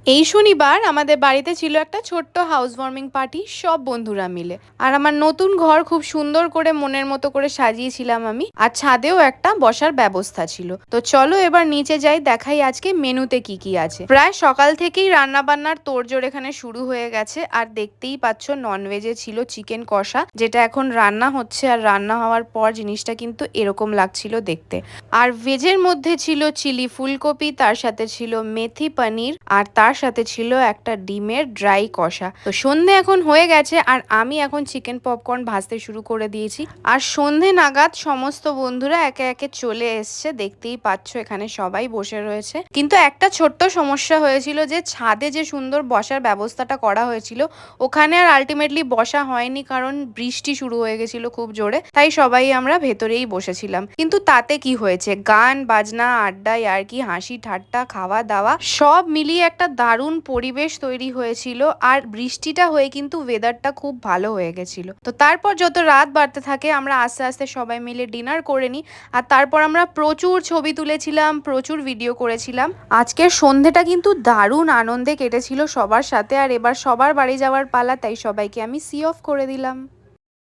এই শনিবার আমাদের বাড়িতে ছিল একটা ছোট্ট হাউস ওয়ার্মিং পার্টি, সব বন্ধুরা মিলে। আর আমার নতুন ঘর খুব সুন্দর করে মনের মতো করে সাজিয়েছিলাম আমি, আর ছাদেও একটা বসার ব্যবস্থা ছিল। তো চলো এবার নিচে যাই, দেখাই আজকে মেনুতে কি কি আছে। প্রায় সকাল থেকেই রান্না বান্নার তোড়জোড় এখানে শুরু হয়ে গেছে। আর দেখতেই পাচ্ছ ননভেজে ছিল চিকেন কষা, যেটা এখন রান্না হচ্ছে। আর রান্না হওয়ার পর জিনিসটা কিন্তু এরকম লাগছিল দেখতে। আর ভেজের মধ্যে ছিল চিলি ফুলকপি, তার সাথে ছিল মেথি পনির, আর তার সাথে ছিল একটা ডিমের ড্রাই কষা। তো সন্ধে এখন হয়ে গেছে আর আমি এখন চিকেন পপকর্ন ভাজতে শুরু করে দিয়েছি। আর সন্ধে নাগাদ সমস্ত বন্ধুরা একে একে চলে এসছে, দেখতেই পাচ্ছ এখানে সবাই বসে রয়েছে। কিন্তু একটা ছোট্ট সমস্যা হয়েছিল, যে ছাদে যে সুন্দর বসার ব্যবস্থাটা করা হয়েছিল ওখানে আর আলটিমেটলি বসা হয়নি, কারণ বৃষ্টি শুরু হয়ে গেছিল খুব জোরে। তাই সবাই আমরা ভেতরেই বসেছিলাম। কিন্তু তাতে কি হয়েছে, গান বাজনা, আড্ডা, আর কি হাসি ঠাট্টা, খাওয়া দাওয়া সব মিলিয়ে একটা দারুণ পরিবেশ তৈরি হয়েছিল। আর বৃষ্টিটা হয়ে কিন্তু ওয়েদারটা খুব ভালো হয়ে গেছিল। তো তারপর যত রাত বাড়তে থাকে আমরা আস্তে আস্তে সবাই মিলে ডিনার করে নিই। আর তারপর আমরা প্রচুর ছবি তুলেছিলাম, প্রচুর ভিডিও করেছিলাম। আজকের সন্ধেটা কিন্তু দারুণ আনন্দে কেটেছিল সবার সাথে। আর এবার সবার বাড়ি যাওয়ার পালা, তাই সবাইকে আমি সি অফ করে দিলাম।